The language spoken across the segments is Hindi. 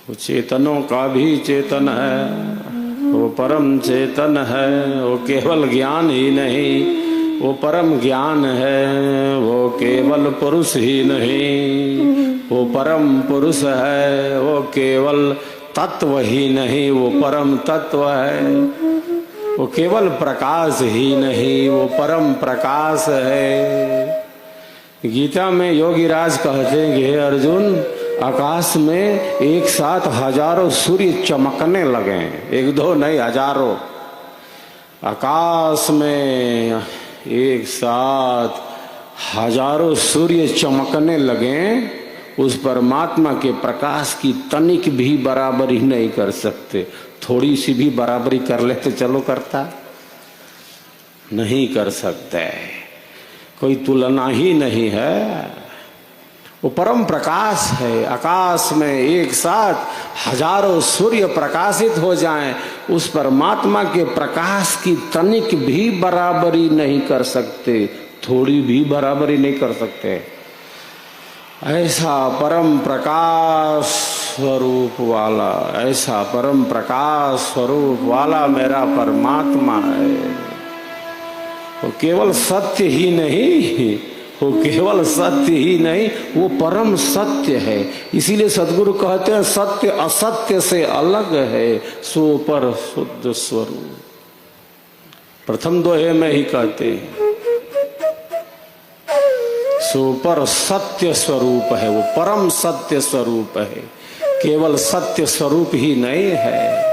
वो चेतनों का भी चेतन है, वो परम चेतन है। वो केवल ज्ञान ही नहीं, वो परम ज्ञान है। वो केवल पुरुष ही नहीं, वो परम पुरुष है। वो केवल तत्व ही नहीं, वो परम तत्व है। वो केवल प्रकाश ही नहीं, वो परम प्रकाश है। गीता में योगीराज कहते हैं कि अर्जुन, आकाश में एक साथ हजारों सूर्य चमकने लगे, एक दो नहीं हजारों। आकाश में एक साथ हजारों सूर्य चमकने लगे, उस परमात्मा के प्रकाश की तनिक भी बराबरी नहीं कर सकते। थोड़ी सी भी बराबरी कर ले तो चलो करता, नहीं कर सकते, कोई तुलना ही नहीं है। वो परम प्रकाश है। आकाश में एक साथ हजारों सूर्य प्रकाशित हो जाएं, उस परमात्मा के प्रकाश की तनिक भी बराबरी नहीं कर सकते, थोड़ी भी बराबरी नहीं कर सकते। ऐसा परम प्रकाश स्वरूप वाला, ऐसा परम प्रकाश स्वरूप वाला मेरा परमात्मा है। वो केवल सत्य ही नहीं, वो केवल सत्य ही नहीं, वो परम सत्य है। इसीलिए सद्गुरु कहते हैं सत्य असत्य से अलग है, सो पर शुद्ध स्वरूप। प्रथम दोहे में ही कहते हैं सो पर सत्य स्वरूप है, वो परम सत्य स्वरूप है। केवल सत्य स्वरूप ही नहीं है,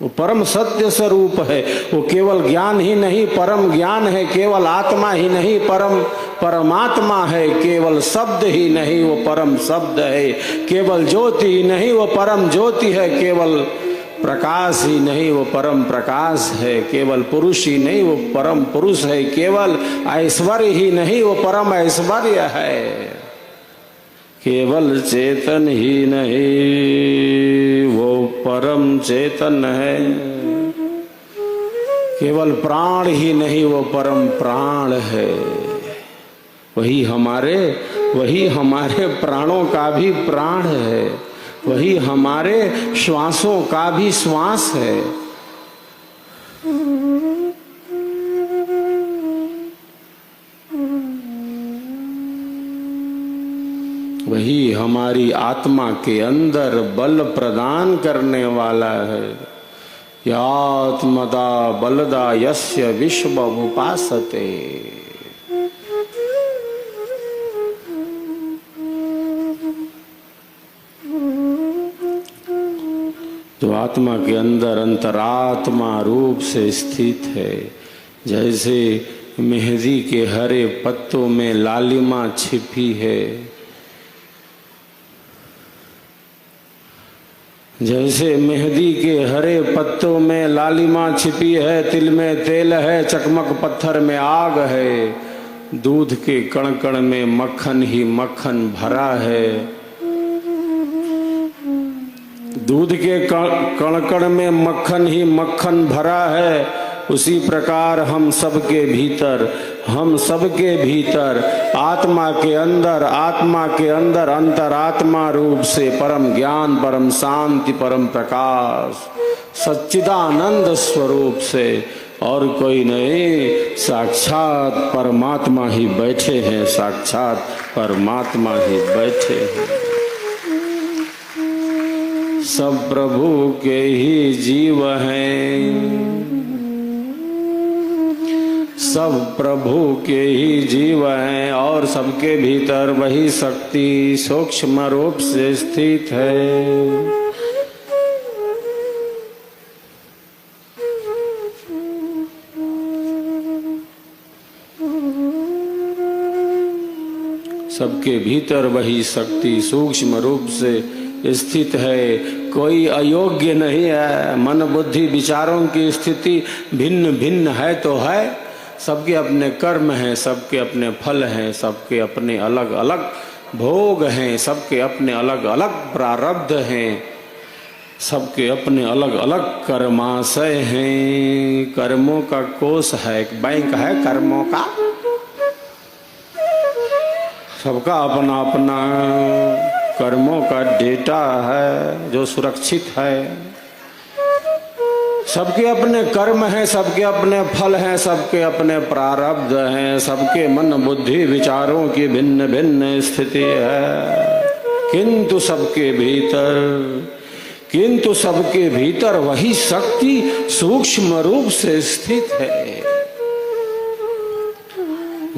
वो परम सत्य स्वरूप है। वो केवल ज्ञान ही नहीं, परम ज्ञान है। केवल आत्मा ही नहीं, परम परमात्मा है। केवल शब्द ही नहीं, वो परम शब्द है। केवल ज्योति ही नहीं, वो परम ज्योति है। केवल प्रकाश ही नहीं, वो परम प्रकाश है। केवल पुरुष ही नहीं, वो परम पुरुष है। केवल ऐश्वर्य ही नहीं, वो परम ऐश्वर्य है। केवल चेतन ही नहीं, वो परम चेतन है। केवल प्राण ही नहीं, वो परम प्राण है। वही हमारे प्राणों का भी प्राण है, वही हमारे श्वासों का भी श्वास है। वही हमारी आत्मा के अंदर बल प्रदान करने वाला है। यात्मदा बलदा यस्य विश्व उपासते। जो आत्मा के अंदर अंतरात्मा रूप से स्थित है, जैसे मेहंदी के हरे पत्तों में लालिमा छिपी है, जैसे मेहंदी के हरे पत्तों में लालिमा छिपी है, तिल में तेल है, चकमक पत्थर में आग है, दूध के कण कण में मक्खन ही मक्खन भरा है। दूध के कण कण में मक्खन ही मक्खन भरा है। उसी प्रकार हम सबके भीतर आत्मा के अंदर अंतरात्मा रूप से परम ज्ञान, परम शांति, परम प्रकाश, सच्चिदानंद स्वरूप से और कोई नहीं, साक्षात परमात्मा ही बैठे हैं, साक्षात परमात्मा ही बैठे हैं। सब प्रभु के ही जीव हैं, सब प्रभु के ही जीव हैं और सबके भीतर वही शक्ति सूक्ष्म रूप से स्थित है। सबके भीतर वही शक्ति सूक्ष्म रूप से स्थित है। कोई अयोग्य नहीं है। मन बुद्धि विचारों की स्थिति भिन्न भिन्न है तो है, सबके अपने कर्म हैं, सबके अपने फल हैं, सबके अपने अलग अलग भोग हैं, सबके अपने अलग अलग प्रारब्ध हैं, सबके अपने अलग अलग कर्माशय हैं। कर्मों का कोष है, एक बैंक है कर्मों का। सबका अपना अपना कर्मों का डेटा है जो सुरक्षित है। सबके अपने कर्म हैं, सबके अपने फल हैं, सबके अपने प्रारब्ध हैं, सबके मन बुद्धि विचारों की भिन्न भिन्न स्थिति है। किंतु सबके भीतर वही शक्ति सूक्ष्म रूप से स्थित है।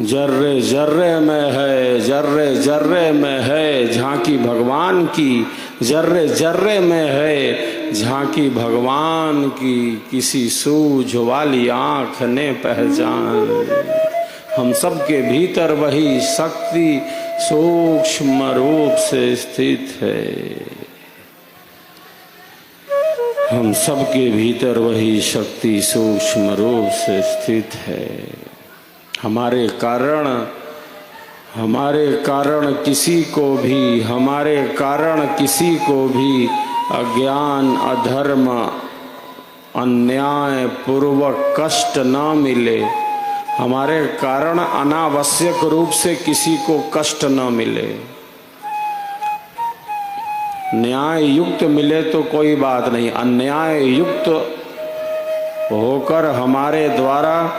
जर्रे जर्रे में है, जर्रे जर्रे में है झांकी भगवान की, जर्रे जर्रे में है झांकी भगवान की, किसी सूझ वाली आंख ने पहचान। हम सबके भीतर वही शक्ति सूक्ष्म रूप से स्थित है। हम सबके भीतर वही शक्ति सूक्ष्म रूप से स्थित है। हमारे कारण किसी को भी अज्ञान अधर्म अन्याय पूर्वक कष्ट न मिले। हमारे कारण अनावश्यक रूप से किसी को कष्ट न मिले। न्याय युक्त मिले तो कोई बात नहीं, अन्याय युक्त होकर हमारे द्वारा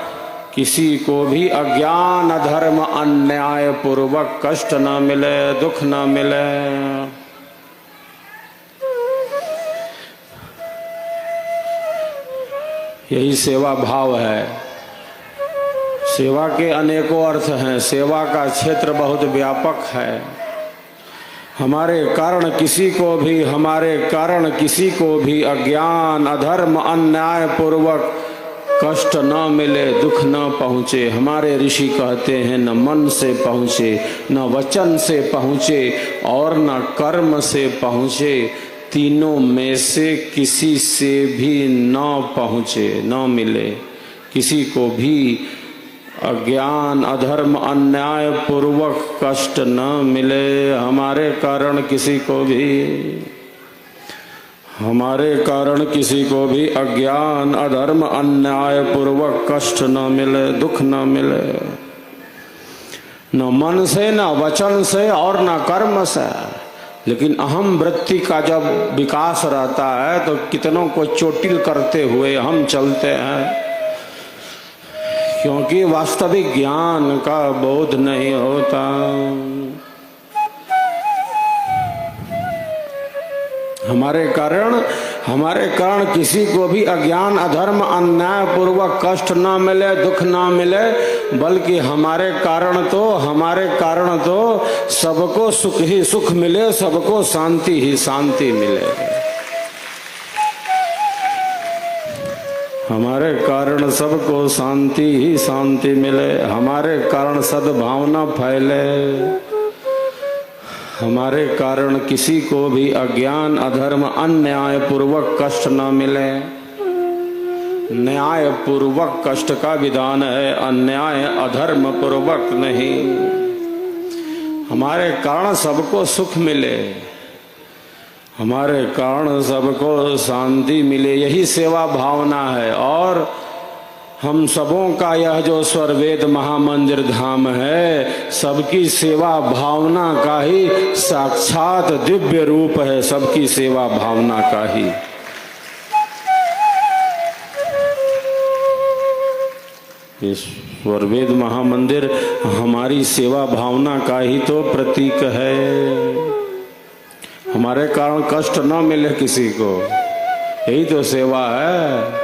किसी को भी अज्ञान अधर्म अन्याय पूर्वक कष्ट न मिले, दुख न मिले। यही सेवा भाव है। सेवा के अनेकों अर्थ हैं, सेवा का क्षेत्र बहुत व्यापक है। हमारे कारण किसी को भी अज्ञान अधर्म अन्याय पूर्वक कष्ट न मिले, दुख न पहुँचे। हमारे ऋषि कहते हैं न मन से पहुँचे, न वचन से पहुँचे और न कर्म से पहुँचे। तीनों में से किसी से भी न पहुँचे, न मिले। किसी को भी अज्ञान अधर्म अन्याय पूर्वक कष्ट न मिले। हमारे कारण किसी को भी अज्ञान अधर्म अन्याय पूर्वक कष्ट न मिले, दुख न मिले। न मन से, न वचन से और न कर्म से। लेकिन अहम वृत्ति का जब विकास रहता है तो कितनों को चोटिल करते हुए हम चलते हैं, क्योंकि वास्तविक ज्ञान का बोध नहीं होता। हमारे कारण किसी को भी अज्ञान अधर्म अन्याय पूर्वक कष्ट न मिले, दुख न मिले, बल्कि हमारे कारण तो सबको सुख ही सुख मिले, सबको शांति ही शांति मिले। हमारे कारण सबको शांति ही शांति मिले। हमारे कारण सद्भावना फैले। हमारे कारण किसी को भी अज्ञान अधर्म अन्याय पूर्वक कष्ट न मिले। न्याय पूर्वक कष्ट का विधान है, अन्याय अधर्म पूर्वक नहीं। हमारे कारण सबको सुख मिले, हमारे कारण सबको शांति मिले। यही सेवा भावना है। और हम सबों का यह जो स्वर्वेद महामंदिर धाम है, सबकी सेवा भावना का ही साक्षात दिव्य रूप है। सबकी सेवा भावना का ही। इस स्वर्वेद महामंदिर हमारी सेवा भावना का ही तो प्रतीक है। हमारे कारण कष्ट न मिले किसी को, यही तो सेवा है।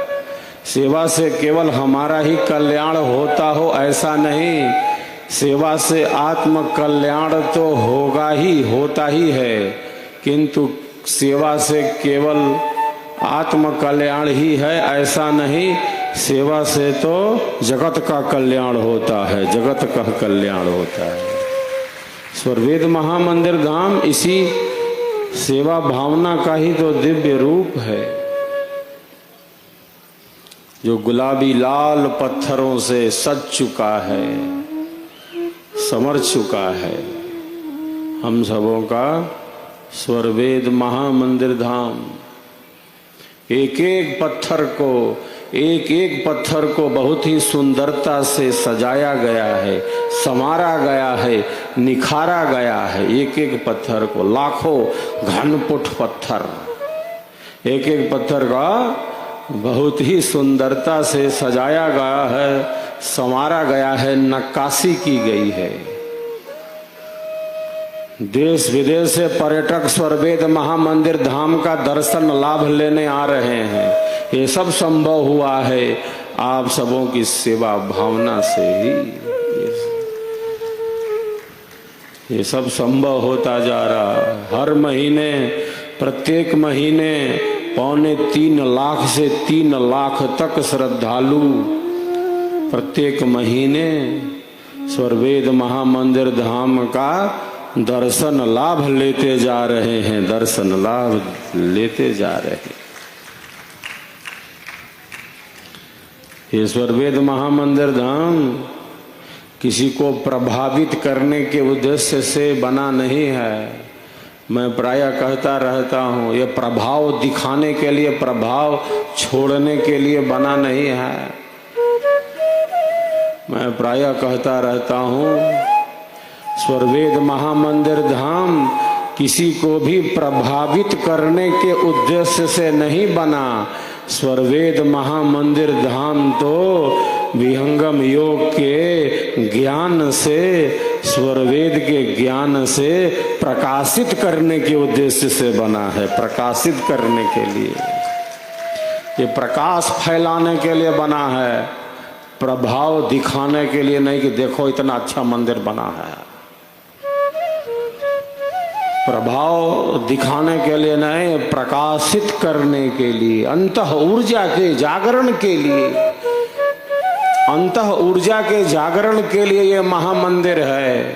सेवा से केवल हमारा ही कल्याण होता हो ऐसा नहीं, सेवा से आत्म कल्याण तो होता ही है, किंतु सेवा से केवल आत्म कल्याण ही है ऐसा नहीं, सेवा से तो जगत का कल्याण होता है, जगत का कल्याण होता है। स्वर्वेद महामंदिर धाम इसी सेवा भावना का ही तो दिव्य रूप है, जो गुलाबी लाल पत्थरों से सज चुका है, समर चुका है। हम सबों का स्वर्वेद महामंदिर धाम एक एक पत्थर को एक एक पत्थर को बहुत ही सुंदरता से सजाया गया है, संवारा गया है, निखारा गया है। एक एक पत्थर को, लाखों घनपुट पत्थर, एक एक पत्थर का बहुत ही सुंदरता से सजाया गया है, संवारा गया है, नक्काशी की गई है। देश विदेश से पर्यटक स्वरवेद महामंदिर धाम का दर्शन लाभ लेने आ रहे हैं। ये सब संभव हुआ है आप सबों की सेवा भावना से ही। ये सब संभव होता जा रहा है। हर महीने, प्रत्येक महीने 2.25 लाख से 3 लाख तक श्रद्धालु प्रत्येक महीने स्वरवेद महामंदिर धाम का दर्शन लाभ लेते जा रहे हैं, दर्शन लाभ लेते जा रहे हैं। ये स्वरवेद महामंदिर धाम किसी को प्रभावित करने के उद्देश्य से बना नहीं है। मैं प्रायः कहता रहता हूँ, ये प्रभाव दिखाने के लिए, प्रभाव छोड़ने के लिए बना नहीं है। मैं प्रायः कहता रहता हूँ, स्वरवेद महामंदिर धाम किसी को भी प्रभावित करने के उद्देश्य से नहीं बना। स्वरवेद महामंदिर धाम तो विहंगम योग के ज्ञान से, स्वरवेद के ज्ञान से प्रकाशित करने के उद्देश्य से बना है, प्रकाशित करने के लिए। ये प्रकाश फैलाने के लिए बना है, प्रभाव दिखाने के लिए नहीं कि देखो इतना अच्छा मंदिर बना है। प्रभाव दिखाने के लिए नहीं, प्रकाशित करने के लिए, अंतः ऊर्जा के जागरण के लिए, अंतः ऊर्जा के जागरण के लिए ये महामंदिर है।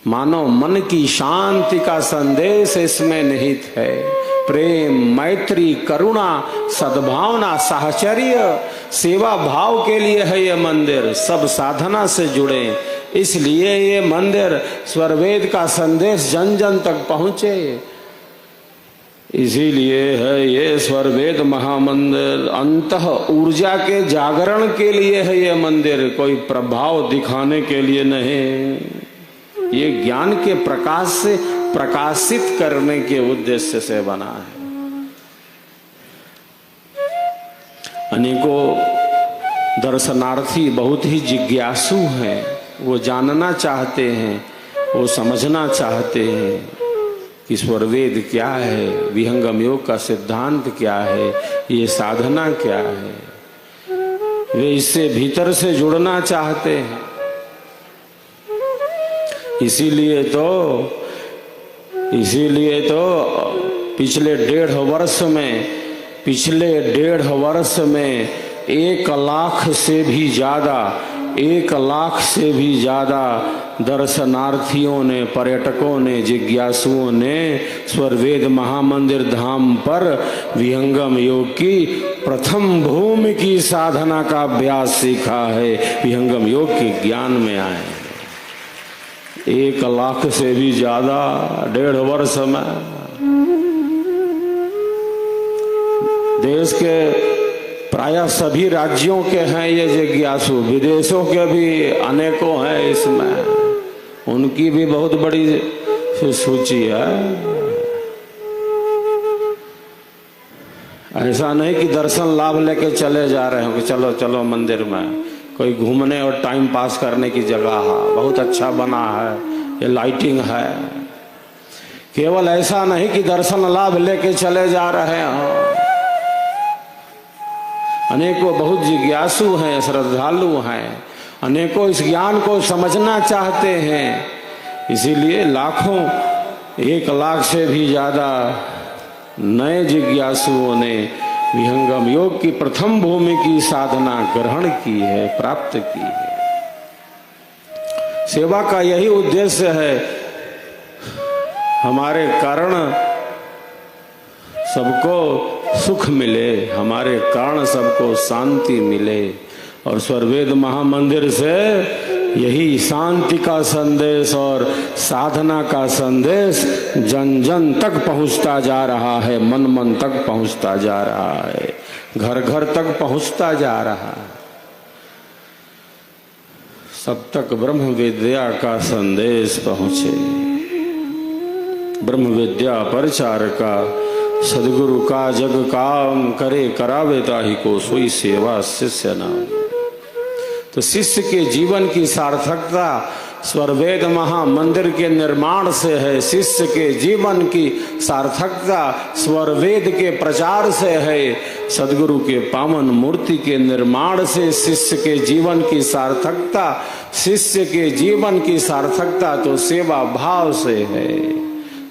मानो मन की शांति का संदेश इसमें निहित है। प्रेम, मैत्री, करुणा, सद्भावना, साहचर्य, सेवा भाव के लिए है ये मंदिर। सब साधना से जुड़े, इसलिए ये मंदिर स्वरवेद का संदेश जन जन तक पहुंचे, इसीलिए है ये स्वरवेद महामंदिर। अंतः ऊर्जा के जागरण के लिए है ये मंदिर, कोई प्रभाव दिखाने के लिए नहीं। ये ज्ञान के प्रकाश से प्रकाशित करने के उद्देश्य से बना है। अनेकों दर्शनार्थी बहुत ही जिज्ञासु हैं, वो जानना चाहते हैं, वो समझना चाहते हैं कि स्वरवेद क्या है, विहंगम योग का सिद्धांत क्या है, ये साधना क्या है। वे इससे भीतर से जुड़ना चाहते हैं। इसीलिए तो पिछले 1.5 वर्ष में 1 लाख से भी ज्यादा दर्शनार्थियों ने, पर्यटकों ने, जिज्ञासुओं ने स्वरवेद महामंदिर धाम पर विहंगम योग की प्रथम भूमि की साधना का अभ्यास सीखा है, विहंगम योग के ज्ञान में आए। 1 लाख से भी ज्यादा 1.5 वर्ष में देश के प्रायः सभी राज्यों के हैं ये जिज्ञासु, विदेशों के भी अनेकों हैं इसमें, उनकी भी बहुत बड़ी सूची है। ऐसा नहीं कि दर्शन लाभ लेके चले जा रहे हो कि चलो चलो मंदिर में, कोई घूमने और टाइम पास करने की जगह है, बहुत अच्छा बना है, ये लाइटिंग है। केवल ऐसा नहीं कि दर्शन लाभ लेके चले जा रहे हो। अनेकों बहुत जिज्ञासु हैं, श्रद्धालु हैं, अनेकों इस ज्ञान को समझना चाहते हैं। इसीलिए लाखों, 1 लाख से भी ज्यादा नए जिज्ञासुओं ने विहंगम योग की प्रथम भूमि की साधना ग्रहण की है, प्राप्त की है। सेवा का यही उद्देश्य है, हमारे कारण सबको सुख मिले, हमारे कारण सबको शांति मिले, और स्वरवेद महामंदिर से यही शांति का संदेश और साधना का संदेश जन जन तक पहुंचता जा रहा है, मन मन तक पहुंचता जा रहा है, घर घर तक पहुंचता जा रहा है। सब तक ब्रह्म विद्या का संदेश पहुंचे। ब्रह्म विद्या प्रचार का सदगुरु का जग काम करे, करावे ताहि को सोई सेवा शिष्य नाम। तो शिष्य के जीवन की सार्थकता स्वरवेद महामंदिर के निर्माण से है। शिष्य के जीवन की सार्थकता स्वरवेद के प्रचार से है। सदगुरु के पावन मूर्ति के निर्माण से शिष्य के जीवन की सार्थकता, शिष्य के जीवन की सार्थकता तो सेवा भाव से है।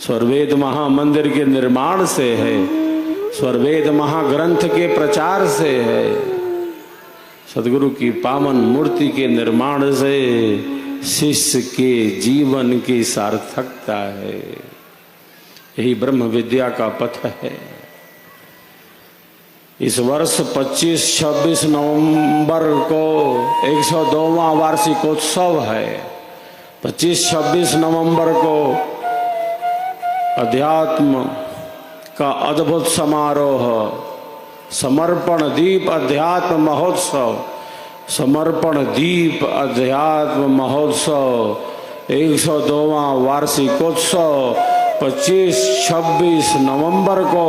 स्वरवेद महामंदिर के निर्माण से है, स्वरवेद महाग्रंथ के प्रचार से है, सदगुरु की पावन मूर्ति के निर्माण से शिष्य के जीवन की सार्थकता है। यही ब्रह्म विद्या का पथ है। इस वर्ष 25-26 नवंबर को 102वां वार्षिकोत्सव है। 25-26 नवंबर को अध्यात्म का अद्भुत समारोह, समर्पण दीप अध्यात्म महोत्सव, समर्पण दीप अध्यात्म महोत्सव 102वां वार्षिकोत्सव 25-26 नवंबर को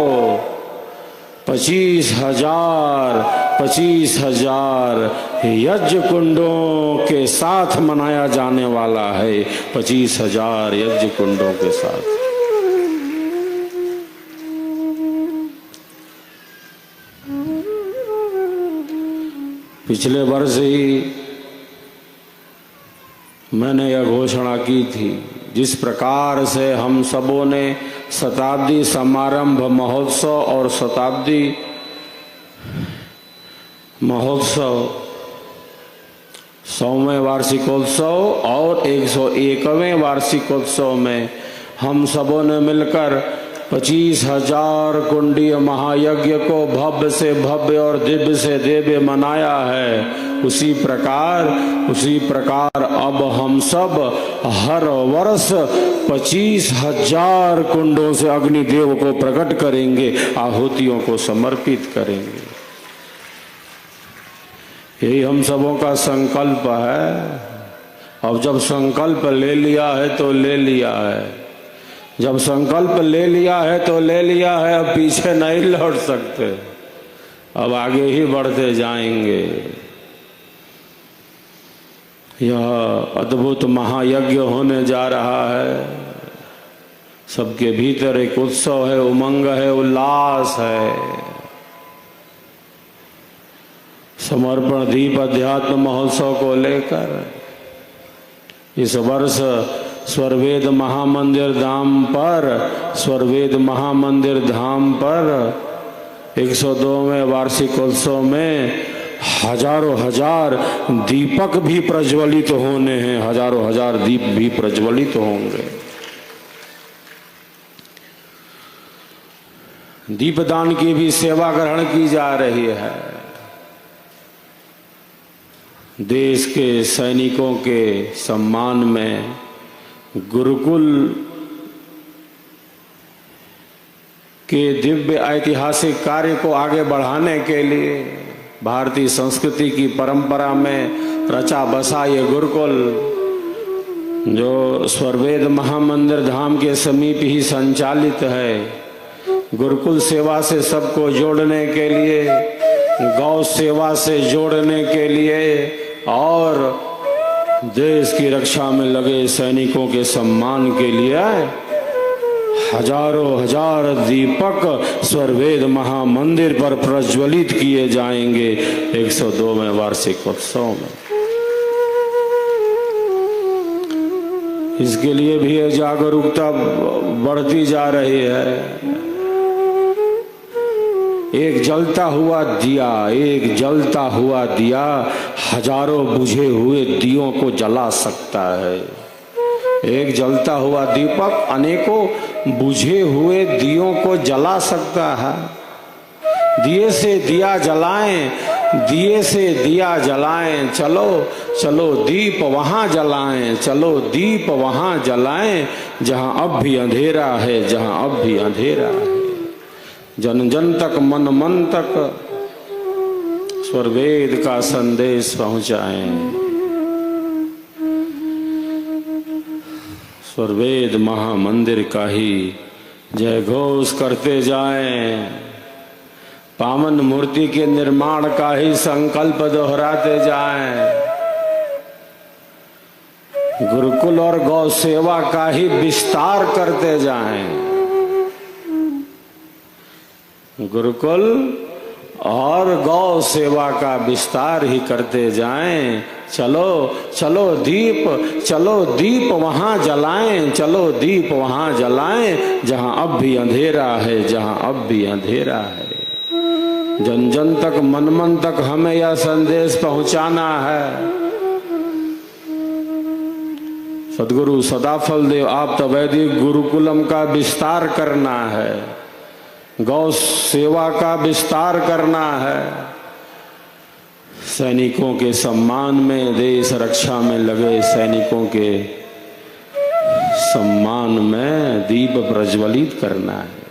25,000 यज्ञ कुंडों के साथ मनाया जाने वाला है। 25,000 यज्ञ कुंडों के साथ। पिछले वर्ष ही मैंने यह घोषणा की थी, जिस प्रकार से हम सबों ने शताब्दी समारंभ महोत्सव और शताब्दी महोत्सव 100वें वार्षिकोत्सव और 101वें वार्षिकोत्सव में हम सबों ने मिलकर 25,000 कुंडीय महायज्ञ को भव्य से भव्य और दिव्य से दिव्य मनाया है। उसी प्रकार अब हम सब हर वर्ष 25,000 कुंडों से अग्निदेव को प्रकट करेंगे, आहुतियों को समर्पित करेंगे। यही हम सबों का संकल्प है। अब जब संकल्प ले लिया है तो ले लिया है। जब संकल्प ले लिया है तो ले लिया है, अब पीछे नहीं लौट सकते, अब आगे ही बढ़ते जाएंगे। यह अद्भुत महायज्ञ होने जा रहा है। सबके भीतर एक उत्सव है, उमंग है, उल्लास है। समर्पण दीप अध्यात्म महोत्सव को लेकर इस वर्ष स्वरवेद महामंदिर धाम पर 102वें वार्षिकोत्सव में हजार दीपक भी प्रज्वलित होने हैं। हजार दीप भी प्रज्वलित होंगे। दीपदान की भी सेवा ग्रहण की जा रही है। देश के सैनिकों के सम्मान में गुरुकुल के दिव्य ऐतिहासिक कार्य को आगे बढ़ाने के लिए भारतीय संस्कृति की परंपरा में रचा बसा ये गुरुकुल, जो स्वरवेद महामंदिर धाम के समीप ही संचालित है, गुरुकुल सेवा से सबको जोड़ने के लिए, गौ सेवा से जोड़ने के लिए और देश की रक्षा में लगे सैनिकों के सम्मान के लिए हजार दीपक स्वरवेद महामंदिर पर प्रज्वलित किए जाएंगे 102वें वार्षिकोत्सव में। इसके लिए भी जागरूकता बढ़ती जा रही है। एक जलता हुआ दिया हजारों बुझे हुए दियों को जला सकता है। एक जलता हुआ दीपक अनेकों बुझे हुए दियों को जला सकता है। दिए से दिया जलाएं दिए से दिया जलाएं, चलो चलो दीप वहां जलाएं, चलो दीप वहां जलाएं जहां अब भी अंधेरा है, जहां अब भी अंधेरा है। जन जन तक मन मन तक स्वरवेद का संदेश पहुंचाएं। स्वरवेद महामंदिर का ही जय घोष करते जाएं। पावन मूर्ति के निर्माण का ही संकल्प दोहराते जाएं। गुरुकुल और गौ सेवा का ही विस्तार करते जाएं। गुरुकुल और गौ सेवा का विस्तार ही करते जाएं। चलो चलो दीप वहां जलाएं, चलो दीप वहां जलाएं जहां अब भी अंधेरा है, जहां अब भी अंधेरा है। जन जन तक मन मन तक हमें यह संदेश पहुंचाना है। सदगुरु सदाफल देव आप वैदिक गुरुकुलम का विस्तार करना है, गौ सेवा का विस्तार करना है। सैनिकों के सम्मान में, देश रक्षा में लगे सैनिकों के सम्मान में दीप प्रज्वलित करना है।